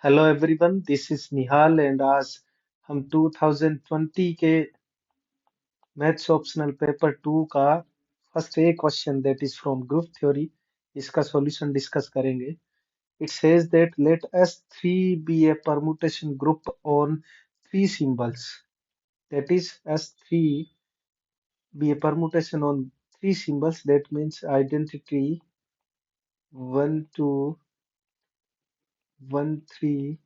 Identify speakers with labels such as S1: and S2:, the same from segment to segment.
S1: Hello everyone, this is Nihal and आज हम 2020 के मैथ्स ऑप्शनल पेपर 2 का first A question that is from group theory इसका solution discuss करेंगे. It says that let S3 be a permutation group on three symbols. That is S3 be a permutation on three symbols. That means identity 1 2 1 3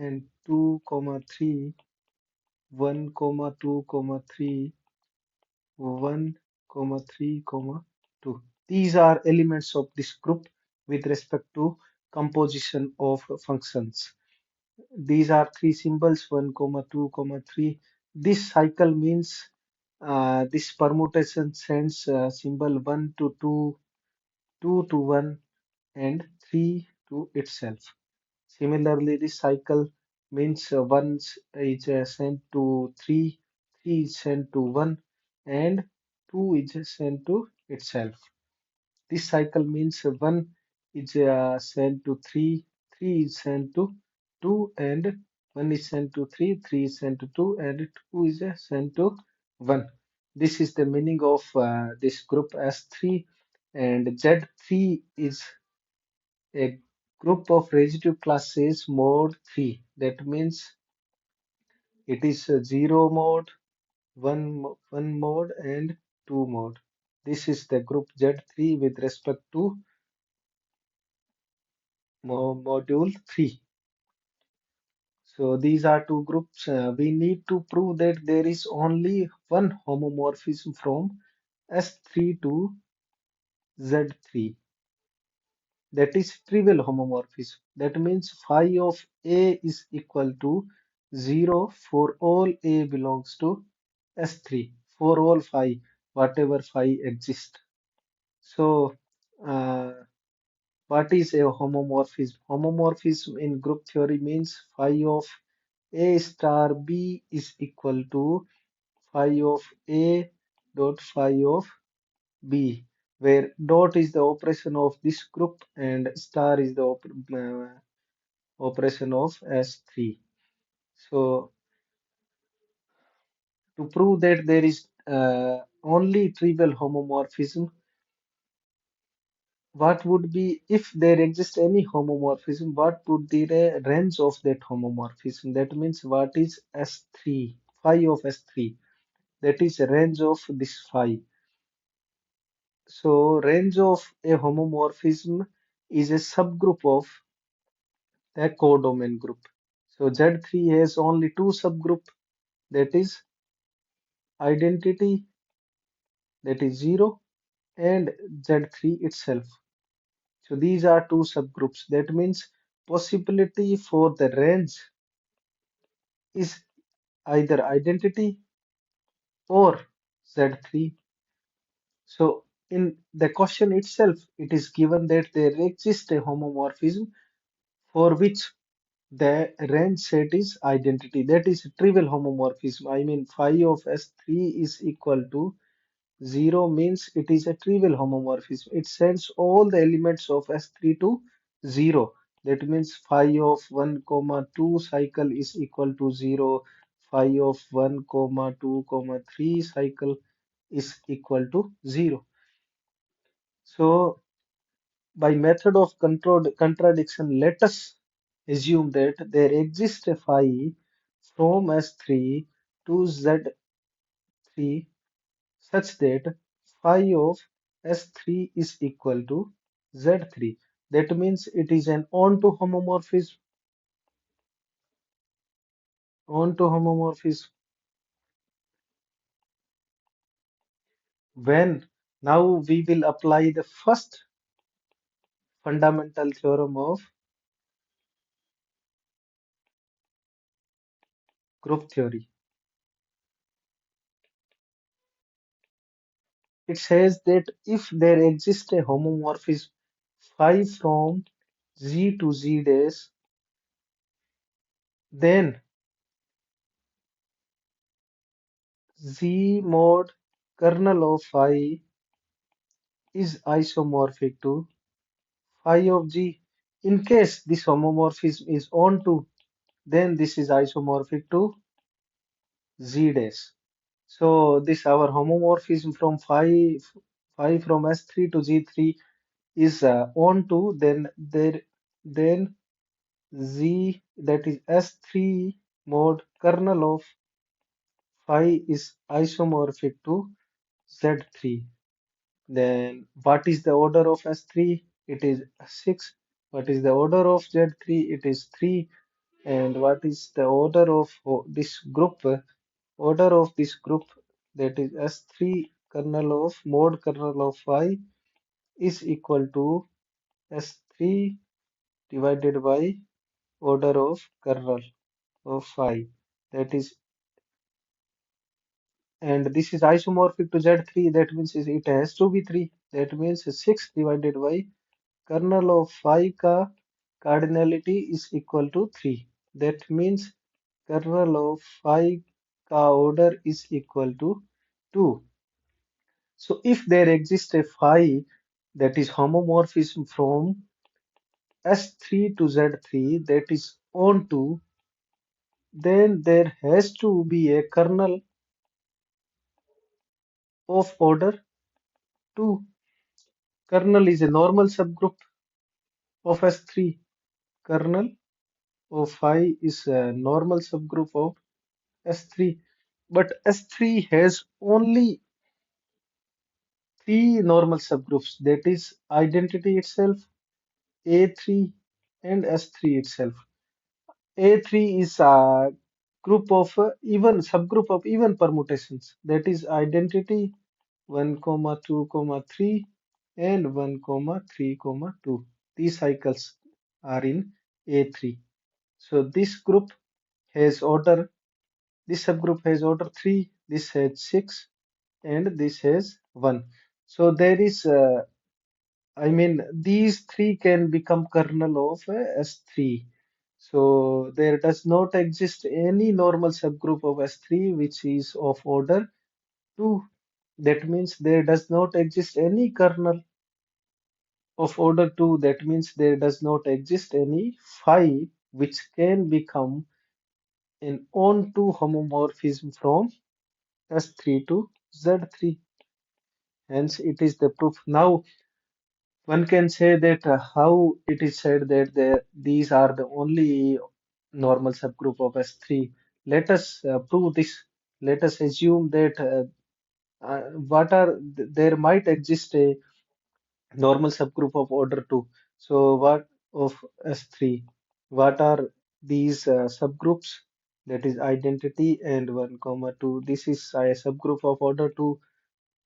S1: and 2 comma 3 1 comma 2 comma 3 1, 3, 2. These are elements of this group with respect to composition of functions. These are three symbols 1, 2, 3. This cycle means this permutation sends symbol 1 to 2, 2 to 1, and 3 to itself. Similarly, this cycle means 1 is sent to 3, 3 is sent to 1, and 2 is sent to itself. This cycle means 1 is sent to 3, 3 is sent to 2, and 1 is sent to 3, 3 is sent to 2, and 2 is sent to 1. This is the meaning of this group S3, and Z3 is a group of residue classes mode 3. That means it is 0 mode, 1 mode, and 2 mode. This is the group Z3 with respect to module 3. So these are two groups. We need to prove that there is only one homomorphism from S3 to Z3. That is trivial homomorphism. That means phi of A is equal to 0 for all A belongs to S3, for all phi, whatever phi exists. So, what is a homomorphism? Homomorphism in group theory means phi of A star B is equal to phi of A dot phi of B, where dot is the operation of this group and star is the operation of S3. So to prove that there is only trivial homomorphism, what would be if there exists any homomorphism, what would be the range of that homomorphism? That means what is S3, phi of S3? That is range of this phi. So range of a homomorphism is a subgroup of a codomain group. So Z3 has only two subgroup, that is identity, that is 0, and Z3 itself. So these are two subgroups. That means possibility for the range is either identity or Z3. So in the question itself, it is given that there exists a homomorphism for which the range set is identity. That is trivial homomorphism. I mean phi of S3 is equal to 0 means it is a trivial homomorphism. It sends all the elements of S3 to 0. That means phi of 1 comma 2 cycle is equal to 0. Phi of 1 comma 2 comma 3 cycle is equal to 0. So by method of controlled contradiction, let us assume that there exists a phi from S3 to Z3 such that phi of S3 is equal to Z3. That means it is an onto homomorphism. Onto homomorphism. When now we will apply the first fundamental theorem of group theory. It says that if there exists a homomorphism phi from Z to Z dash, then Z mod kernel of phi is isomorphic to phi of G. In case this homomorphism is onto, then this is isomorphic to Z dash. So this our homomorphism from phi from S3 to Z3 is onto, then Z, that is S3 mod kernel of phi is isomorphic to Z3. Then what is the order of S3? It is 6. What is the order of Z3? It is 3. And what is the order of this group? Order of this group, that is S3 kernel of mod kernel of phi is equal to S3 divided by order of kernel of phi. That is, and this is isomorphic to Z3. That means it has to be 3. That means 6 divided by kernel of phi ka cardinality is equal to 3. That means kernel of phi ka order is equal to 2. So if there exists a phi that is homomorphism from S3 to Z3 that is onto, then there has to be a kernel of order 2. Kernel is a normal subgroup of S3. Kernel of phi is a normal subgroup of S3. But S3 has only three normal subgroups, that is identity itself, A3, and S3 itself. A3 is a group of even subgroup of even permutations, that is identity 1, comma 2, comma 3 and 1, comma 3, comma 2. These cycles are in A3. So this group has order, this subgroup has order 3, this has 6, and this has 1. So there is, I mean, these three can become kernel of S3. So there does not exist any normal subgroup of S3 which is of order 2. That means there does not exist any kernel of order 2. That means there does not exist any phi which can become an onto homomorphism from S3 to Z3. Hence, it is the proof. Now, one can say that how it is said that these are the only normal subgroup of S3. Let us prove this. Let us assume that there might exist a normal subgroup of order 2. So what of S3? What are these subgroups? That is identity and 1, comma 2. This is a subgroup of order 2,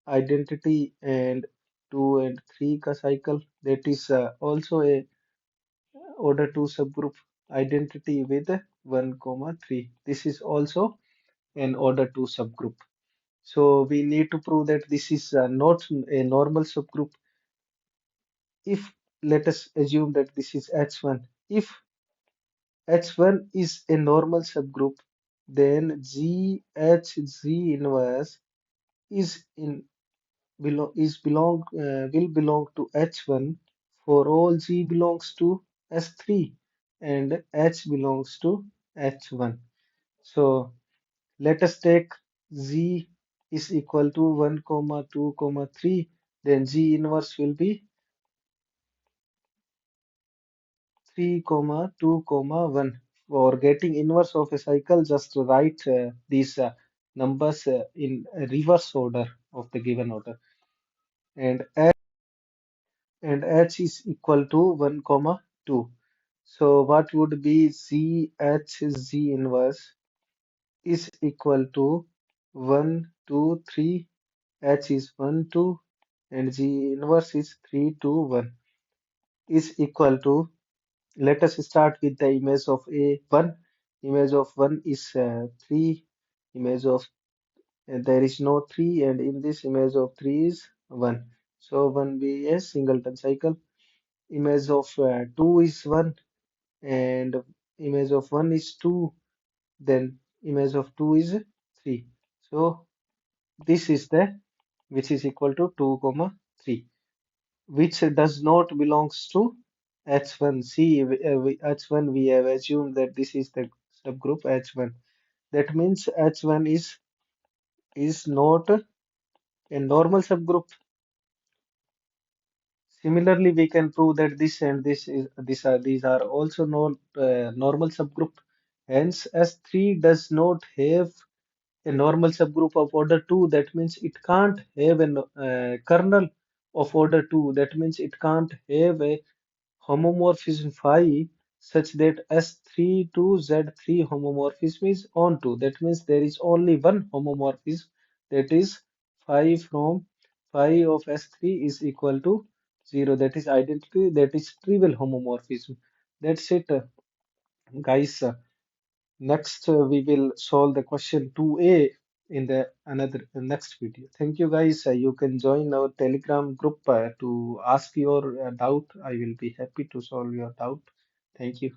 S1: identity and 2 and 3 ka cycle. That is also a order 2 subgroup, identity with 1, comma 3. This is also an order 2 subgroup. So we need to prove that this is not a normal subgroup. If let us assume that this is H1, if H1 is a normal subgroup, then GHZ inverse is in will belong to H1 for all G belongs to S3 and H belongs to H1. So let us take Z is equal to 1, comma 2, comma 3. Then G inverse will be 3, comma 2, comma 1. For getting inverse of a cycle, just write these numbers in reverse order of the given order. And H is equal to 1, comma 2. So what would be Z inverse is equal to 1, 2, 3. H is 1, 2, and G inverse is 3, 2, 1 is equal to, let us start with the image of A1. Image of 1 is 3. Image of there is no 3, and in this image of 3 is 1. So 1 be a singleton cycle. Image of 2 is 1, and image of 1 is 2. Then image of 2 is 3. So this is the which is equal to 2, comma 3, which does not belongs to H1. See, H1 we have assumed that this is the subgroup H1. That means H1 is not a normal subgroup. Similarly, we can prove that this and these are also not normal subgroup. Hence, S3 does not have a normal subgroup of order 2. That means it can't have a kernel of order 2. That means it can't have a homomorphism phi such that S3 to Z3 homomorphism is onto. That means there is only one homomorphism, that is phi from phi of S3 is equal to 0. That is identity, that is trivial homomorphism. That's it, guys. Next, we will solve the question 2a in the another next video. Thank you, guys. You can join our Telegram group to ask your doubt. I will be happy to solve your doubt. Thank you.